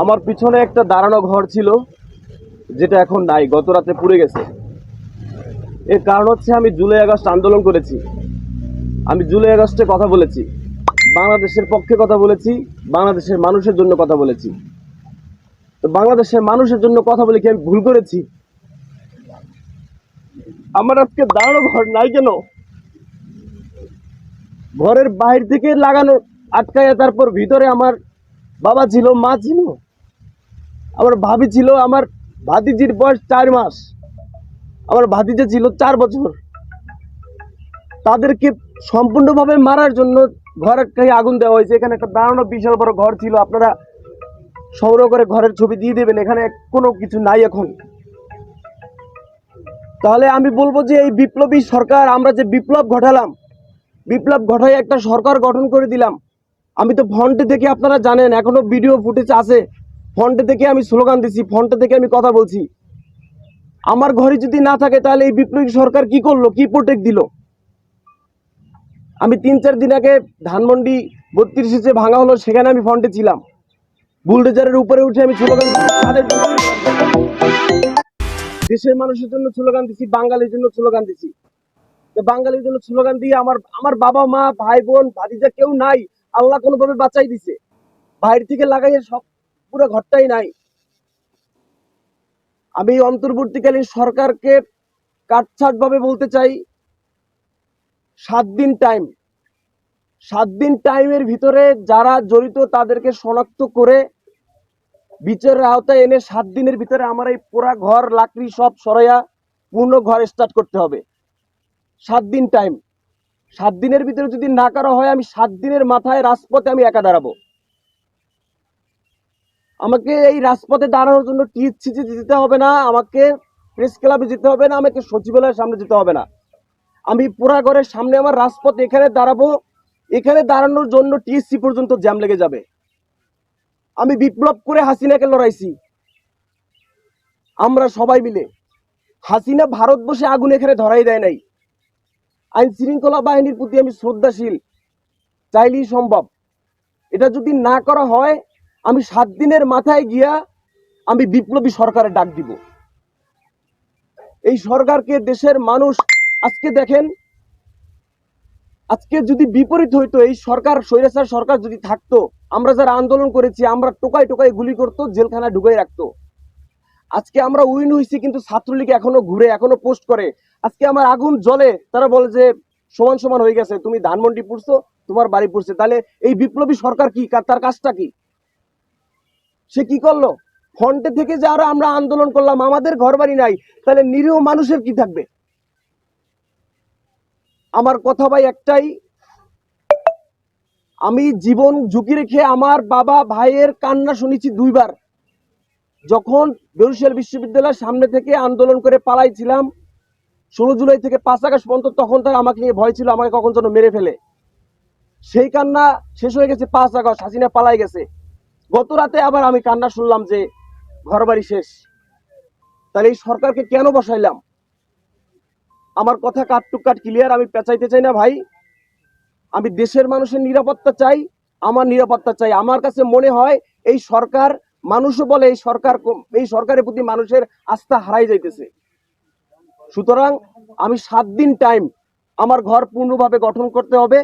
আমার পিছনে একটা দাঁড়ানো ঘর ছিল, যেটা এখন নাই, গত রাতে পুড়ে গেছে। এর কারণ হচ্ছে আমি জুলাই আগস্ট আন্দোলন করেছি। আমি জুলাই আগস্টে কথা বলেছি, বাংলাদেশের পক্ষে কথা বলেছি, বাংলাদেশের মানুষের জন্য কথা বলেছি। তো বাংলাদেশের মানুষের জন্য কথা বলে কি আমি ভুল করেছি? আমার আজকে দাঁড়ানো ঘর নাই কেন? ঘরের বাইরে থেকে লাগানো আটকায়, তারপর ভিতরে আমার বাবা ছিল, মা ছিল, আমার ভাবি ছিল, আমার ভাতিজির বয়স 4 মাস, আমার ভাতিজা ছিল 4 বছর। তাদেরকে সম্পূর্ণভাবে মারার জন্য ঘরের আগুন দেওয়া হয়েছে। এখানে একটা দাঁড়ানো বিশাল বড় ঘর ছিল, আপনারা সংগ্রহ করে ঘরের ছবি দিয়ে দেবেন। এখানে কোনো কিছু নাই এখন। তাহলে আমি বলবো যে এই বিপ্লবী সরকার, আমরা যে বিপ্লব ঘটালাম, বিপ্লব ঘটাই একটা সরকার গঠন করে দিলাম। আমি তো ফ্রন্টে থেকে, আপনারা জানেন, এখনো ভিডিও ফুটেজ আছে, ফ্রন্টে থেকে আমি স্লোগান দিচ্ছি, ফ্রন্টে থেকে আমি কথা বলছি। আমার ঘরে যদি না থাকে তাহলে এই বিপ্লবী সরকার কি করলো, কি প্রোটেক্ট দিল? আমি 3-4 দিন আগে ধানমন্ডি 32 ভাঙা হলো, সেখানে আমি ফ্রন্টে ছিলাম। বুলডোজারের উপরে উঠে আমি স্লোগান দেশের মানুষের জন্য স্লোগান দিচ্ছি, বাঙালির জন্য স্লোগান দিচ্ছি। বাঙালির জন্য স্লোগান দিয়ে আমার বাবা মা ভাই বোন ভাতিজা কেউ নাই, আল্লাহ কোনোভাবে বাঁচাই দিছে। বাইরে থেকে লাগাইয়ে সব পুরো ঘরটাই নাই। আমি অন্তর্বর্তীকালীন সরকারকে কাটছাট ভাবে বলতে চাই, 7 দিন টাইম, 7 দিন টাইমের ভিতরে যারা জড়িত তাদেরকে শনাক্ত করে বিচারের আওতায় এনে 7 দিনের ভিতরে আমার এই পুরা ঘর লাকড়ি সব সরাইয়া পূর্ণ ঘর স্টার্ট করতে হবে। 7 দিন টাইম। 7 দিনের ভিতরে যদি না করা হয়, আমি 7 দিনের মাথায় রাজপথে আমি একা দাঁড়াবো। আমাকে এই রাজপথে দাঁড়ানোর জন্য টিএসসিতে যেতে হবে না, আমাকে প্রেস ক্লাবে যেতে হবে না, আমাকে সচিবালয়ের সামনে যেতে হবে না। আমি পুরা ঘরের সামনে আমার রাজপথ এখানে দাঁড়াবো। এখানে দাঁড়ানোর জন্য টিএসসি পর্যন্ত জ্যাম লেগে যাবে। আমি বিপ্লব করে হাসিনাকে লড়াইছি, আমরা সবাই মিলে। হাসিনা ভারতবর্ষে আগুন এখানে ধরাই দেয় নাই। আইন শৃঙ্খলা বাহিনীর প্রতি আমি শ্রদ্ধাশীল, চাইলেই সম্ভব। এটা যদি না করা হয়, আমি 7 দিনের মাথায় গিয়া আমি বিপ্লবী সরকারের ডাক দিব। এই সরকারকে দেশের মানুষ, আজকে দেখেন, আজকে যদি বিপরীত হইতো, এই সরকার স্বৈরাচার সরকার যদি থাকতো, আমরা যারা আন্দোলন করেছি, আমরা টোকাই টোকাই গুলি করতো, জেলখানায় ঢুকাই রাখতো। আজকে আমরা উইন হইছি, কিন্তু ছাত্রলীগ এখনো ঘুরে, এখনো পোস্ট করে। আজকে আমার আগুন জ্বলে, তারা বলে যে সমান সমান হয়ে গেছে, তুমি ধানমন্ডি পড়ছো, তোমার বাড়ি পড়ছে। তাহলে এই বিপ্লবী সরকার কি, তার কাজটা কি? সে কি করলো? ফ্রন্টে থেকে যারা আমরা আন্দোলন করলাম, আমাদের ঘর বাড়ি নাই, তাহলে নিরীহ মানুষের কি থাকবে? আমার কথা ভাই একটাই, আমি জীবন ঝুঁকি রেখে আমার বাবা ভাইয়ের কান্না শুনেছি 2বার। যখন বরিশাল বিশ্ববিদ্যালয়ের সামনে থেকে আন্দোলন করে পালাইছিলাম 16 জুলাই থেকে 5 আগস্ট পর্যন্ত, তখন তার আমাকে নিয়ে ভয় ছিল আমাকে কখন যেন মেরে ফেলে। সেই কান্না শেষ হয়ে গেছে 5 আগস্ট, হাসিনা পালাই গেছে। গত রাতে আবার আমি কান্না শুনলাম যে ঘর বাড়ি শেষ। তাহলে এই সরকারকে কেন বসাইলাম? আমার কথা কাট টু কাট ক্লিয়ার, আমি পেঁচাইতে চাই না ভাই। আমি দেশের মানুষের নিরাপত্তা চাই, আমার নিরাপত্তা চাই। আমার কাছে মনে হয় এই সরকার, মানুষও বলে এই সরকারের প্রতি মানুষের আস্থা হারাই যাইতেছে। সুতরাং আমি 7 দিন টাইম, আমার ঘর পূর্ণভাবে গঠন করতে হবে।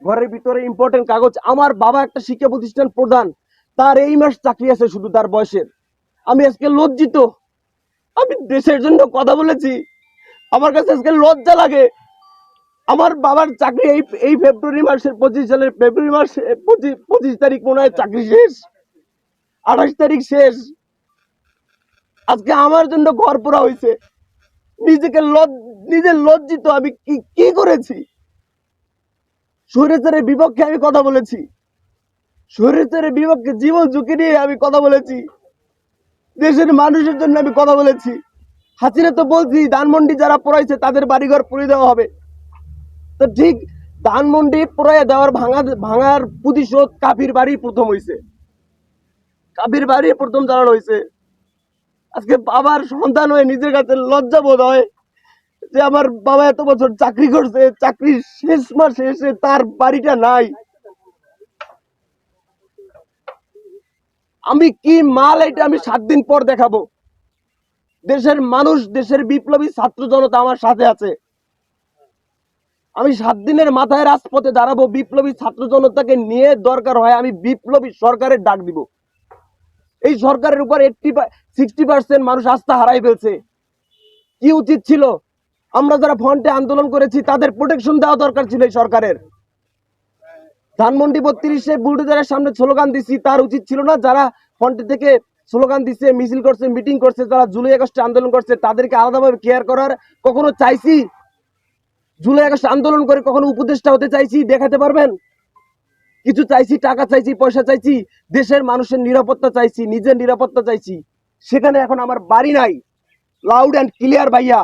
ঘরের ভিতরে ইম্পর্টেন্ট কাগজ, আমার বাবা একটা শিক্ষা প্রতিষ্ঠান প্রধান, তার এই মাস চাকরি আছে শুধু তার বয়সের। আমি আজকে লজ্জিত, আমি দেশের জন্য কথা বলেছি, আমার কাছে আজকে লজ্জা লাগে। আমার বাবার চাকরি এই ফেব্রুয়ারি মাসের 25 সালের ফেব্রুয়ারি মাস 25 তারিখ মনে হয় চাকরি শেষ, 28 তারিখ শেষ। আজকে আমার জন্য ঘর পোড়া হয়েছে। নিজে লজ্জিত, আমি কি করেছি? স্বৈরাচারের বিপক্ষে আমি কথা বলেছি, স্বৈরাচারের বিপক্ষে জীবন ঝুঁকি নিয়ে আমি কথা বলেছি, দেশের মানুষের জন্য আমি কথা বলেছি। হাসিনা তো বলছি ধানমন্ডি যারা পড়াইছে তাদের বাড়িঘর পুড়িয়ে দেওয়া হবে। তো ঠিক ধানমন্ডি পুরাইয়া দেওয়ার ভাঙার প্রতিশোধ কাফির বাড়ি প্রথম হয়েছে, কাফির বাড়ি প্রথম দাঁড়ানো হয়েছে। আজকে বাবার সন্তান হয়ে নিজের কাছে লজ্জা বোধ হয় যে আমার বাবা এত বছর চাকরি করছে, চাকরির শেষ মাসে এসে তার বাড়িটা নাই। আমি কি মাল এটা আমি 7 দিন পর দেখাবো। দেশের মানুষ, দেশের বিপ্লবী ছাত্র জনতা আমার সাথে আছে। আমি 7 দিনের মাথায় রাজপথে দাঁড়াবো, বিপ্লবী ছাত্র জনতাকে নিয়ে দরকার হয় আমি বিপ্লবী সরকারের ডাক দিব। এই সরকারের উপর 60% মানুষ আস্থা হারাই ফেলছে। কি উচিত ছিল? আমরা যারা ফ্রন্টে আন্দোলন করেছি তাদের প্রোটেকশন দেওয়া দরকার ছিল এই সরকারের। ধানমন্ডি 32-এ বুলডোজারের সামনে স্লোগান দিছি, তার উচিত ছিল না? যারা ফ্রন্টে থেকে স্লোগান দিচ্ছে, মিছিল করছে, মিটিং করছে, যারা জুলাই আগস্টে আন্দোলন করছে তাদেরকে আলাদাভাবে কেয়ার করার কখনো চাইছি? জুলাই আগস্ট আন্দোলন করে কখনো উপদেষ্টা হতে চাইছি? দেখাতে পারবেন? কিছু চাইছি? টাকা চাইছি, পয়সা চাইছি, দেশের মানুষের নিরাপত্তা চাইছি, নিজের নিরাপত্তা চাইছি। সেখানে এখন আমার বাড়ি নাই। লাউড অ্যান্ড ক্লিয়ার ভাইয়া,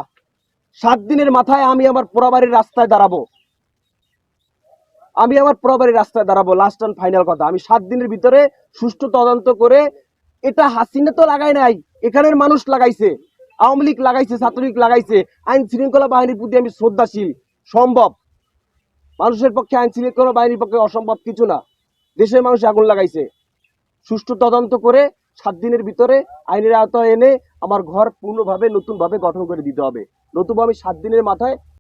7 দিনের মাথায় আমি আমার পোড়াবাড়ির রাস্তায় দাঁড়াবো। আমি আমার পোড়াবাড়ির রাস্তায় দাঁড়াবো। লাস্ট অ্যান্ড ফাইনাল কথা, আমি 7 দিনের ভিতরে সুষ্ঠু তদন্ত করে, এটা হাসিনা তো লাগায় নাই, এখানের মানুষ লাগাইছে, আওয়ামী লীগ লাগাইছে, ছাত্রলীগ লাগাইছে। আইন শৃঙ্খলা বাহিনীর প্রতি আমি শ্রদ্ধাশীল। সম্ভব, মানুষের পক্ষে আইন শৃঙ্খলা বাহিনীর পক্ষে অসম্ভব কিছু না। দেশের মানুষ আগুন লাগাইছে। সুষ্ঠু তদন্ত করে 7 দিনের ভিতরে আইনের আওতায় এনে আমার ঘর পূর্ণভাবে নতুন ভাবে গঠন করে দিতে হবে। নতুবা আমি 7 দিনের মাথায়